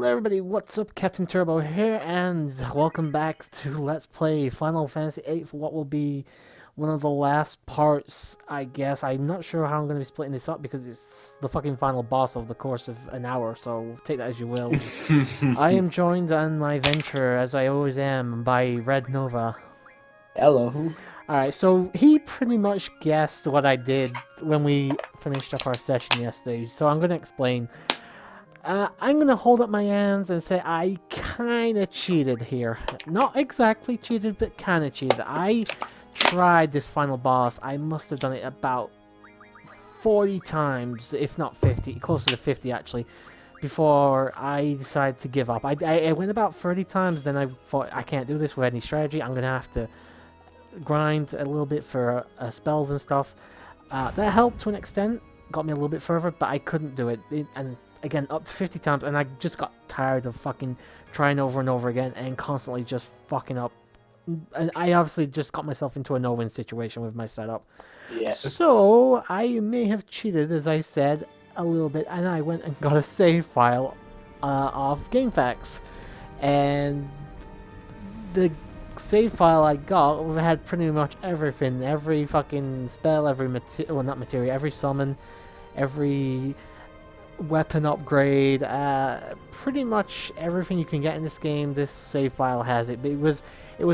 Hello everybody, what's up? CaptainTurbo here, and welcome back to Let's Play Final Fantasy VIII for what will be one of the last parts, I guess. I'm not sure how I'm going to be splitting this up because it's the fucking final boss of the course of an hour, so take that as you will. I am joined on my venture, as I always am, by Red Nova. Hello. Alright, so he pretty much guessed what I did when we finished up our session yesterday, so I'm going to explain. I'm going to hold up my hands and say I kind of cheated here. Not exactly cheated, but kind of cheated. I tried this final boss. I must have done it about 40 times, if not 50, closer to 50 actually, before I decided to give up. I went about 30 times, then I thought I can't do this with any strategy. I'm going to have to grind a little bit for spells and stuff. That helped to an extent, got me a little bit further, but I couldn't do it. And again, up to 50 times, and I just got tired of fucking trying over and over again and constantly just fucking up. And I obviously just got myself into a no-win situation with my setup. Yeah. So, I may have cheated, as I said, a little bit, and I went and got a save file of GameFAQs. And the save file I got had pretty much everything. Every fucking spell, every well, not material, every summon, every weapon upgrade, pretty much everything you can get in this game. This save file has it. But it was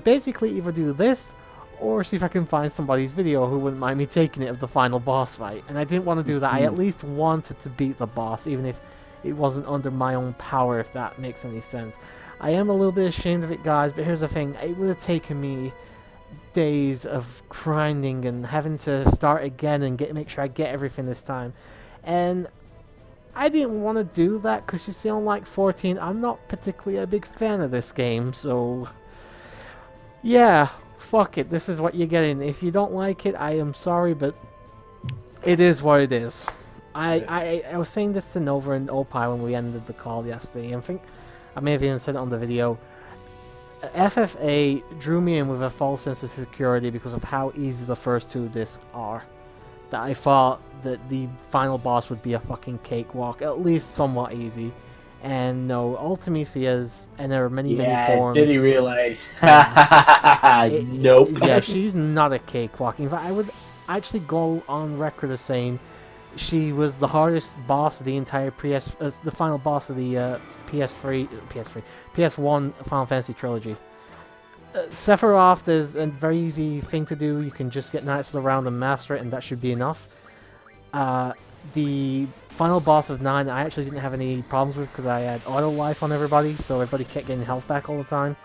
basically either do this or see if I can find somebody's video who wouldn't mind me taking it of the final boss fight. And I didn't want to do that. I at least wanted to beat the boss, even if it wasn't under my own power, if that makes any sense. I am a little bit ashamed of it, guys, but here's the thing. It would have taken me days of grinding and having to start again and make sure I get everything this time. And I didn't want to do that because you see on like 14, I'm not particularly a big fan of this game, so yeah, fuck it, this is what you're getting. If you don't like it, I am sorry, but it is what it is. I was saying this to Nova and Opie when we ended the call yesterday, and I think I may have even said it on the video. FFA drew me in with a false sense of security because of how easy the first two discs are. That I thought that the final boss would be a fucking cakewalk, at least somewhat easy. And no, Ultimisia's, and there are many forms. Did he realize? Nope. Yeah, she's not a cakewalk. In fact, I would actually go on record as saying she was the hardest boss of the entire the final boss of the PS1 Final Fantasy trilogy. Sephiroth is a very easy thing to do. You can just get Knights of the Round and master it, and that should be enough. The final boss of 9, I actually didn't have any problems with because I had auto life on everybody, so everybody kept getting health back all the time.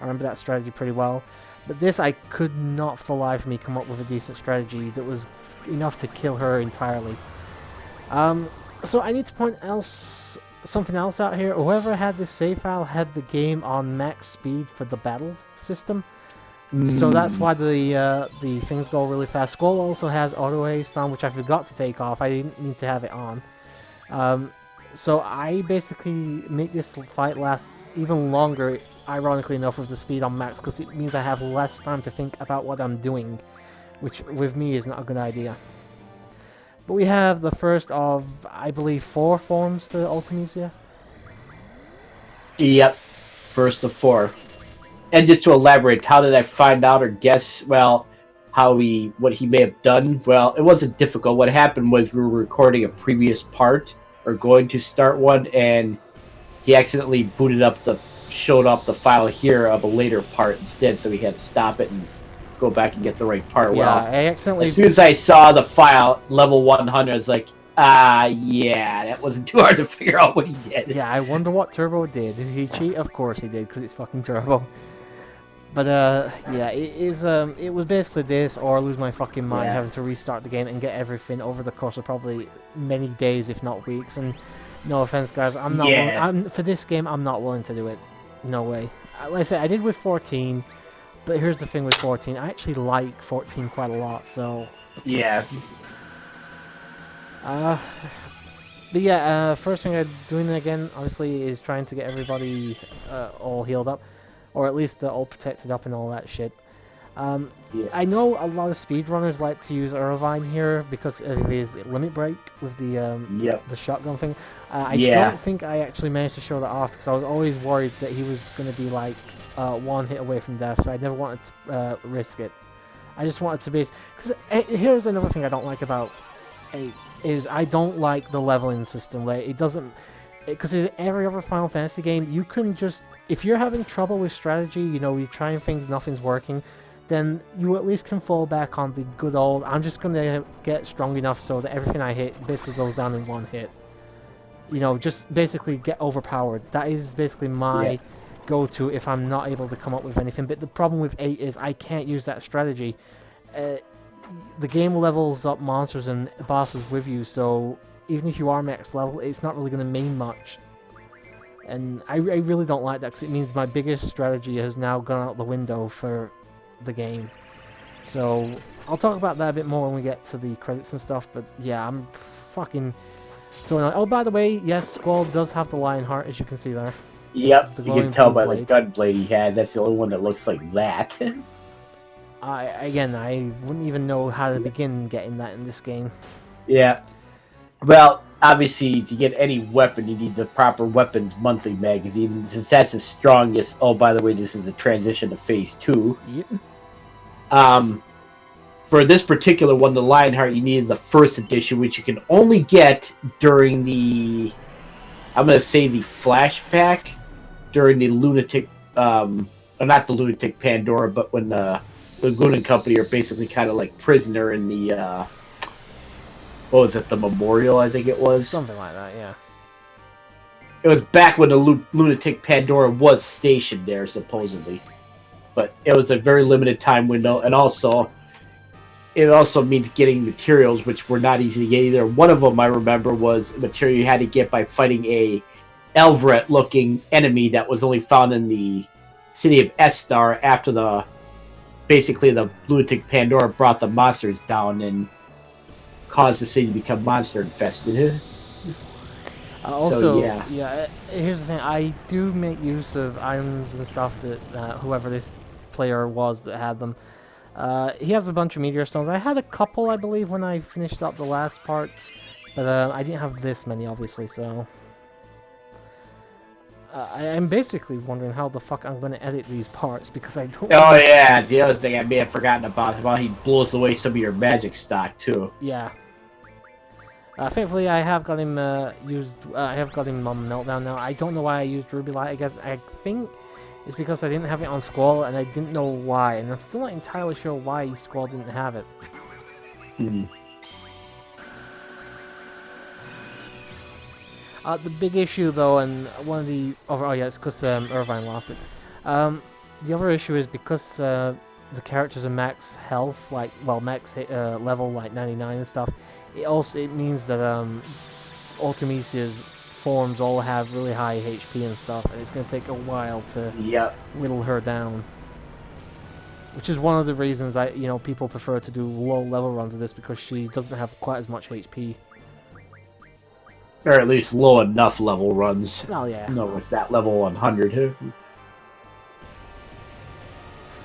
I remember that strategy pretty well. But this, I could not for the life of me come up with a decent strategy that was enough to kill her entirely. So I need to point something else out here. Whoever had this save file had the game on max speed for the battle system. So that's why the things go really fast. Skull also has auto haste on, which I forgot to take off. I didn't need to have it on. So I basically make this fight last even longer, ironically enough, with the speed on max, because it means I have less time to think about what I'm doing, which with me is not a good idea. But we have the first of, I believe, 4 forms for Ultimisia. Yep. First of 4. And just to elaborate, how did I find out or guess, well, what he may have done? Well, it wasn't difficult. What happened was we were recording a previous part, or going to start one, and he accidentally showed up the file here of a later part instead, so we had to stop it and go back and get the right part. Yeah, well, I accidentally... as soon as I saw the file, level 100, I was like, yeah, that wasn't too hard to figure out what he did. Yeah, I wonder what Turbo did. Did he cheat? Of course he did, because it's fucking Turbo. But, yeah, it was basically this, or lose my fucking mind having to restart the game and get everything over the course of probably many days, if not weeks. And no offense, guys, I'm not for this game, I'm not willing to do it. No way. Like I said, I did with 14, but here's the thing with 14. I actually like 14 quite a lot, so... Yeah. But yeah, first thing I'm doing again, obviously, is trying to get everybody all healed up. Or at least all protected up and all that shit. Yeah. I know a lot of speedrunners like to use Irvine here because of his limit break with Yep. the shotgun thing. I Yeah. don't think I actually managed to show that off because I was always worried that he was going to be like one hit away from death, so I never wanted to risk it. I just wanted to base because here's another thing I don't like about 8 is I don't like the leveling system. Like it doesn't because in every other Final Fantasy game you can just if you're having trouble with strategy, you know, you're trying things, nothing's working, then you at least can fall back on the good old, I'm just going to get strong enough so that everything I hit basically goes down in one hit. You know, just basically get overpowered. That is basically my go-to if I'm not able to come up with anything. But the problem with 8 is I can't use that strategy. The game levels up monsters and bosses with you, so even if you are max level, it's not really going to mean much. And I really don't like that because it means my biggest strategy has now gone out the window for the game. So I'll talk about that a bit more when we get to the credits and stuff, but yeah, I'm fucking so annoyed. Oh, by the way, yes, Squall does have the lion heart, as you can see there. Yep. The You can glowing tell blue by the blade. gun blade he had. That's the only one that looks like that. I wouldn't even know how to begin getting that in this game. Yeah. Well, obviously, to get any weapon, you need the proper weapons monthly magazine. Since that's the strongest. Oh, by the way, this is a transition to phase 2. Yep. For this particular one, the Lionheart, you needed the first edition, which you can only get during the, I'm going to say the flashback, during the Lunatic, not the Lunatic Pandora, but when the Lagoon and Company are basically kind of like prisoner in the, what was it, the Memorial, I think it was? Something like that, yeah. It was back when the Lunatic Pandora was stationed there, supposedly. But it was a very limited time window, and also, it also means getting materials, which were not easy to get either. One of them, I remember, was a material you had to get by fighting a Elvret-looking enemy that was only found in the city of Estar after the Lunatic Pandora brought the monsters down and caused the city to become monster infested. Also, yeah. Here's the thing: I do make use of items and stuff that whoever this player was that had them. He has a bunch of meteor stones. I had a couple, I believe, when I finished up the last part, but I didn't have this many, obviously. So I'm basically wondering how the fuck I'm going to edit these parts because I don't. Oh yeah, it's the other thing I may have forgotten about. Well, he blows away some of your magic stock too. Yeah. Thankfully, I have got him I have got him on Meltdown now. I don't know why I used Ruby Light. I think it's because I didn't have it on Squall, and I didn't know why. And I'm still not entirely sure why Squall didn't have it. The big issue, though, and one of the it's because Irvine lost it. The other issue is because the characters are max health, max level like 99 and stuff. It means that Ultimecia's forms all have really high HP and stuff, and it's going to take a while to whittle her down. Which is one of the reasons people prefer to do low level runs of this because she doesn't have quite as much HP. Or at least low enough level runs. Oh yeah. No, it's that level 100.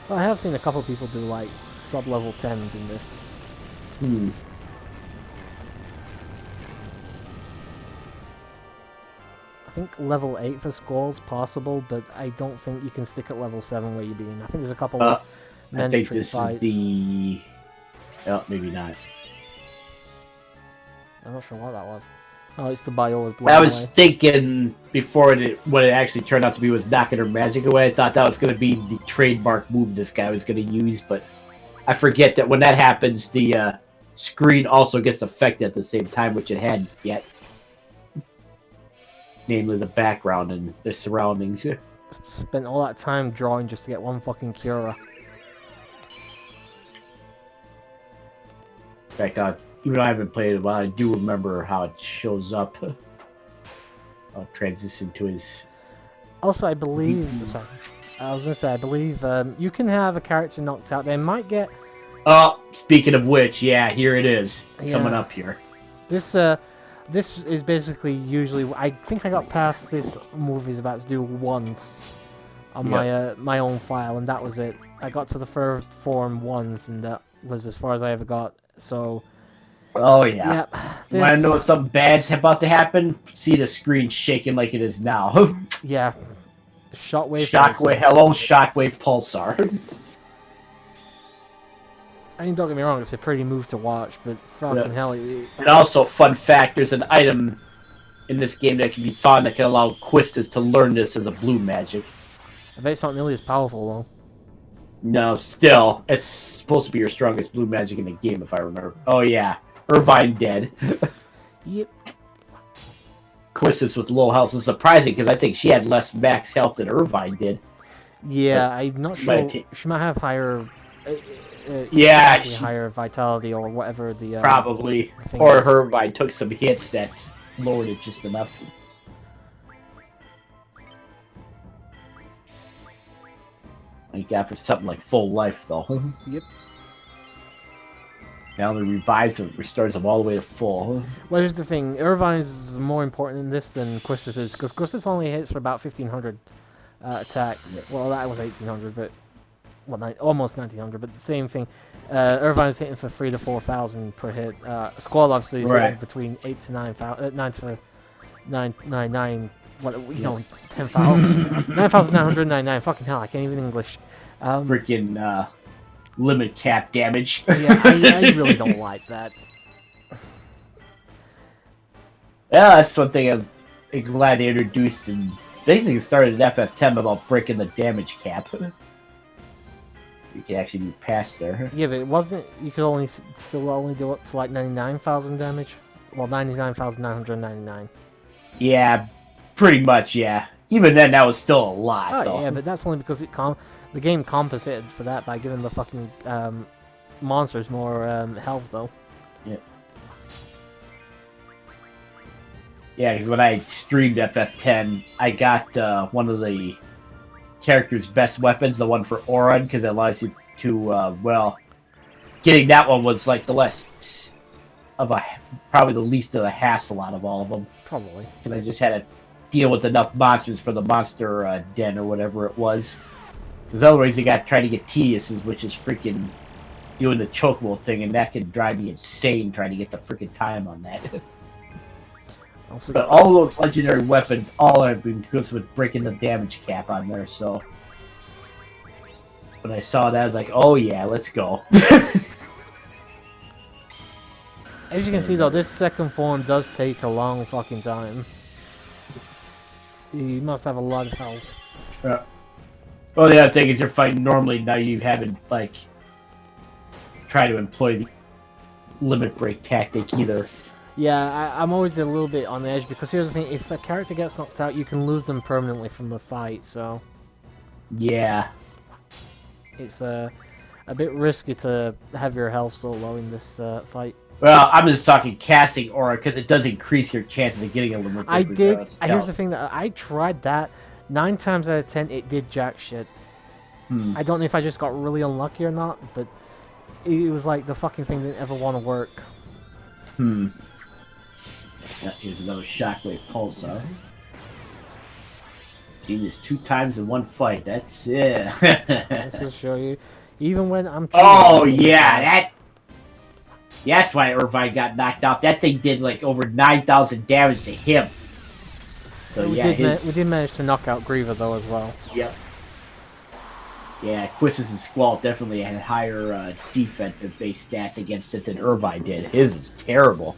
Well, I have seen a couple people do like sub-level 10s in this. I think level 8 for Squall's possible, but I don't think you can stick at level 7 where you begin. I think there's a couple of mandatory I think this fights. is the... Oh, maybe not. I'm not sure what that was. Oh, it's the Biola. I was thinking before what it actually turned out to be was knocking her magic away. I thought that was going to be the trademark move this guy was going to use, but I forget that when that happens, the screen also gets affected at the same time, which it hadn't yet. Namely, the background and the surroundings. Spent all that time drawing just to get one fucking Cura. In fact, even though I haven't played it in a while, I do remember how it shows up. I'll transition to his... Also, I believe... Sorry. I was going to say, I believe you can have a character knocked out. They might get... Oh, speaking of which, yeah, here it is. Coming up here. This is basically usually... I think I got past this movie's about to do once. on my own file, and that was it. I got to the third form once, and that was as far as I ever got. So. Oh yeah. Yep. You want to know something bad's about to happen? See the screen shaking like it is now. Yeah. Shockwave. Hello, Shockwave Pulsar. I mean, don't get me wrong, it's a pretty move to watch, but fucking hell. And also, fun fact, there's an item in this game that can be found that can allow Quistis to learn this as a blue magic. I bet it's not nearly as powerful, though. No, still, it's supposed to be your strongest blue magic in the game, if I remember. Oh, yeah. Irvine dead. Yep. Quistis with low health is surprising, because I think she had less max health than Irvine did. Yeah, I'm not sure. She might have higher... higher vitality or whatever the probably, or Irvine took some hits that lowered it just enough. You got for something like full life though. Yep. Now it revives and restores them all the way to full. Well, here's the thing: Irvine is more important in this than Quistis is, because Quistis only hits for about 1500 attack. Yep. Well, that was 1800, but. Well, almost 1900, but the same thing. Irvine's hitting for 3,000 to 4,000 per hit. Squall obviously is hitting between 8,000 to 9,000, 9,999. What you know, 10,000, 9,999. Fucking hell, I can't even English. Freaking limit cap damage. Yeah, I really don't like that. Yeah, that's one thing I'm glad they introduced, and basically started at FF10 about breaking the damage cap. You can actually move past there. Yeah, but it wasn't. You could still only do up to like 99,000 damage. Well, 99,999. Yeah, pretty much. Yeah. Even then, that was still a lot. Oh though. Yeah, but that's only because the game compensated for that by giving the fucking monsters more health, though. Yeah. Yeah, because when I streamed FF10, I got one of the character's best weapons, the one for Auron, because it allows you to, well, getting that one was like the less of a, probably the least of a hassle out of all of them. Probably. Because I just had to deal with enough monsters for the monster den or whatever it was. Because otherwise you got trying to get tedious, which is freaking doing the chocobo thing, and that can drive me insane trying to get the freaking time on that. But all those legendary weapons, all have been good with breaking the damage cap on there, so... When I saw that, I was like, oh yeah, let's go. As you can see, though, this second form does take a long fucking time. You must have a lot of health. Well, the other thing is you're fighting normally, now you haven't, like, tried to employ the limit break tactic either. Yeah, I'm always a little bit on the edge, because here's the thing, if a character gets knocked out, you can lose them permanently from the fight, so... Yeah. It's a bit risky to have your health so low in this fight. Well, I'm just talking casting aura, because it does increase your chances of getting a limit break. Here's the thing, that I tried that, 9 times out of 10, it did jack shit. I don't know if I just got really unlucky or not, but it was like the fucking thing didn't ever want to work. Here's another Shockwave Pulsar. Genius 2 times in one fight. That's it. Let's just show you. Even when I'm... Oh, yeah. That's why Irvine got knocked out. That thing did like over 9,000 damage to him. So, we did manage to knock out Griever, though, as well. Yep. Yeah, Quistis and Squall definitely had higher defensive-based stats against it than Irvine did. His is terrible.